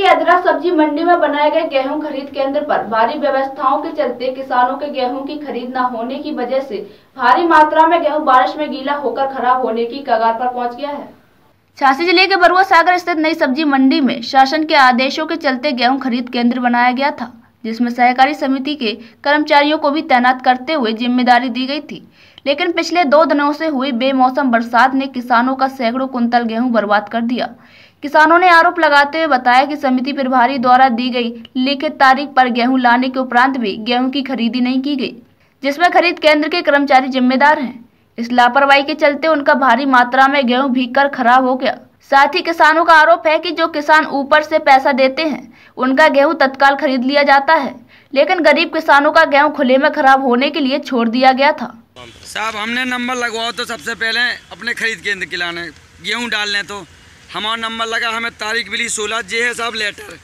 अदरक सब्जी मंडी में बनाए गए गेहूं खरीद केंद्र पर भारी व्यवस्थाओं के चलते किसानों के गेहूं की खरीद न होने की वजह से भारी मात्रा में गेहूं बारिश में गीला होकर खराब होने की कगार पर पहुंच गया है। झांसी जिले के बरुआ सागर स्थित नई सब्जी मंडी में शासन के आदेशों के चलते गेहूं खरीद केंद्र बनाया गया था, जिसमें सहकारी समिति के कर्मचारियों को भी तैनात करते हुए जिम्मेदारी दी गई थी। लेकिन पिछले 2 दिनों से हुई बेमौसम बरसात ने किसानों का सैकड़ों कुंतल गेहूं बर्बाद कर दिया। किसानों ने आरोप लगाते हुए बताया कि समिति प्रभारी द्वारा दी गई लिखित तारीख पर गेहूं लाने के उपरांत भी गेहूं की खरीदी नहीं की गई, जिसमें खरीद केंद्र के कर्मचारी जिम्मेदार हैं। इस लापरवाही के चलते उनका भारी मात्रा में गेहूं भीगकर खराब हो गया। साथ ही किसानों का आरोप है कि जो किसान ऊपर से पैसा देते हैं उनका गेहूं तत्काल खरीद लिया जाता है, लेकिन गरीब किसानों का गेहूं खुले में खराब होने के लिए छोड़ दिया गया था। साहब हमने नंबर लगवाओ तो सबसे पहले अपने खरीद केंद्र के लाने गेहूं डालने, तो हमारा नंबर लगा, हमें तारीख मिली 16 जे है साहब लेटर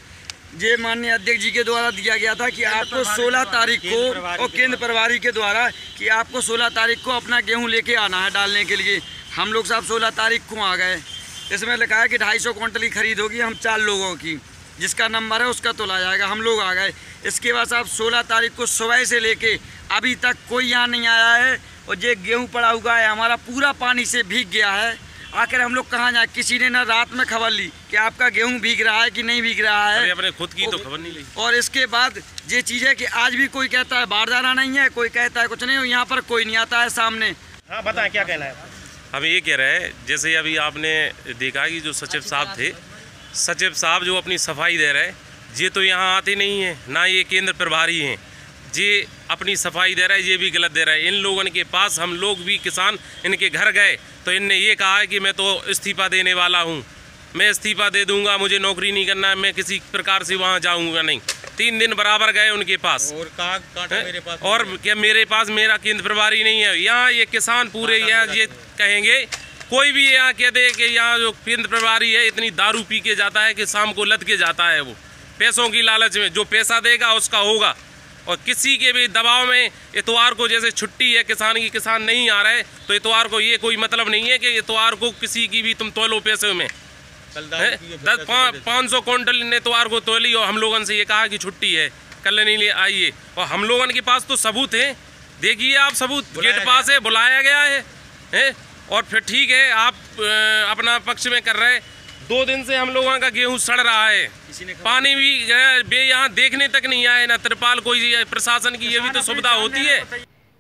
जे माननीय अध्यक्ष जी के द्वारा दिया गया था कि आपको 16 तारीख को और केंद्र प्रभारी के द्वारा कि आपको 16 तारीख को अपना गेहूं लेके आना है डालने के लिए। हम लोग साहब 16 तारीख को आ गए। इसमें लिखा है कि 250 क्विंटल की खरीद होगी, हम 4 लोगों की, जिसका नंबर है उसका तोला जाएगा। हम लोग आ गए। इसके बाद साहब 16 तारीख को सुबह से लेके अभी तक कोई यहाँ नहीं आया है और ये गेहूँ पड़ा हुआ है हमारा पूरा पानी से भीग गया है। आखिर हम लोग कहाँ जाए? किसी ने ना रात में खबर ली कि आपका गेहूं भीग रहा है कि नहीं भीग रहा है, अपने खुद की तो खबर नहीं ली। और इसके बाद ये चीज़ है कि आज भी कोई कहता है बाहर जाना नहीं है, कोई कहता है कुछ नहीं, यहाँ पर कोई नहीं आता है सामने। हाँ बताएं क्या कहना है? हम ये कह रहे हैं, जैसे अभी आपने देखा कि जो सचिव साहब थे, सचिव साहब जो अपनी सफाई दे रहे, ये तो यहाँ आते नहीं है, ना ये केंद्र प्रभारी हैं, ये अपनी सफाई दे रहा है, ये भी गलत दे रहा है। इन लोगों के पास हम लोग भी किसान इनके घर गए तो इनने ये कहा है कि मैं तो इस्तीफा देने वाला हूँ, मैं इस्तीफा दे दूंगा, मुझे नौकरी नहीं करना है, मैं किसी प्रकार से वहाँ जाऊँगा नहीं। 3 दिन बराबर गए उनके पास और कहा मेरे पास, और क्या मेरे पास मेरा केंद्र प्रभारी नहीं है। यहाँ ये किसान पूरे यहाँ ये कहेंगे, कोई भी यहाँ कह दे कि यहाँ जो केंद्र प्रभारी है इतनी दारू पी के जाता है कि शाम को लद के जाता है, वो पैसों की लालच में, जो पैसा देगा उसका होगा। और किसी के भी दबाव में इतवार को जैसे छुट्टी है किसान की, किसान नहीं आ रहे तो इतवार को ये कोई मतलब नहीं है कि इतवार को किसी की भी तुम तोलो पैसे में 500 क्विंटल ने इतवार को तोली और हम लोगों से ये कहा कि छुट्टी है, कल नहीं ले आइए। और हम लोगों के पास तो सबूत है, देखिए आप सबूत, गेट पास है, बुलाया गया है। और फिर ठीक है आप अपना पक्ष में कर रहे। 2 दिन से हम लोगों का गेहूं सड़ रहा है, पानी भी यहाँ देखने तक नहीं आए, ना त्रिपाल कोई प्रशासन की ये भी तो सुविधा होती है।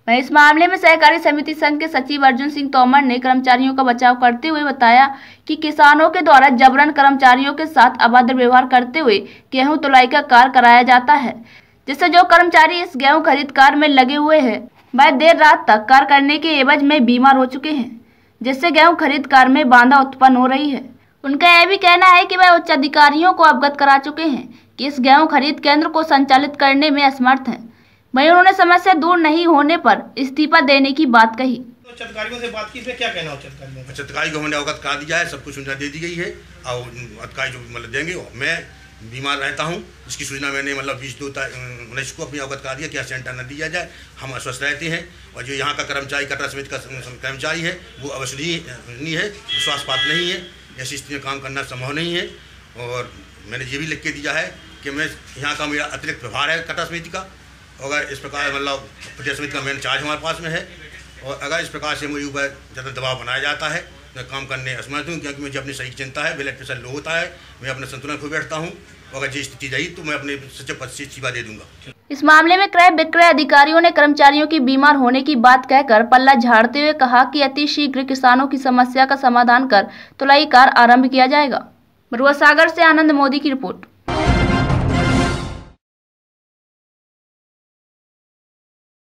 वहीं इस मामले में सहकारी समिति संघ के सचिव अर्जुन सिंह तोमर ने कर्मचारियों का बचाव करते हुए बताया कि किसानों के द्वारा जबरन कर्मचारियों के साथ अभद्र व्यवहार करते हुए गेहूं तुलाई का कार्य कराया जाता है, जिससे जो कर्मचारी इस गेहूं खरीद कार्य में लगे हुए हैं वह देर रात तक कार्य करने के एवज में बीमार हो चुके हैं, जिससे गेहूं खरीद कार्य में बाधा उत्पन्न हो रही है। उनका यह भी कहना है कि वह उच्च अधिकारियों को अवगत करा चुके हैं कि इस गेहूं खरीद केंद्र को संचालित करने में असमर्थ हैं। वहीं उन्होंने समस्या दूर नहीं होने पर इस्तीफा देने की बात कही। तो उच्च अधिकारियों से बात की, इसमें क्या कहना? उच्च अधिकारी को हमने अवगत करा दिया है, सब कुछ सुविधा दे दी गई है और अधिकारी जो मतलब देंगे। मैं बीमार रहता हूँ, इसकी सूचना मैंने मतलब 20/2/19 को अपनी अवगत करा दिया कि सेंटर न दिया जाए, हम अस्वस्थ रहते हैं। और जो यहाँ का कर्मचारी कटरा समिति का कर्मचारी है वो अवसनीय है, विश्वास पात्र नहीं है, ऐसी स्थिति में काम करना संभव नहीं है। और मैंने ये भी लिख के दिया है कि मैं यहाँ का मेरा अतिरिक्त प्रभार है कटरा समिति का, अगर इस प्रकार मतलब प्रदेश समिति का मेन चार्ज हमारे पास में है, और अगर इस प्रकार से मुझे ऊपर ज़्यादा दबाव बनाया जाता है मैं काम करने असमर्थ हूँ, क्योंकि मुझे अपनी सही चिंता है, ब्लड प्रेशर लो होता है, मैं अपना संतुलन खो बैठता हूँ। अगर ये स्थिति रही तो मैं अपने सचिव पद से इस्तीफा दे दूंगा। इस मामले में क्रय विक्रय अधिकारियों ने कर्मचारियों की बीमार होने की बात कहकर पल्ला झाड़ते हुए कहा कि अति शीघ्र किसानों की समस्या का समाधान कर तुलाई कार्य आरंभ किया जाएगा। बरुआ सागर से आनंद मोदी की रिपोर्ट।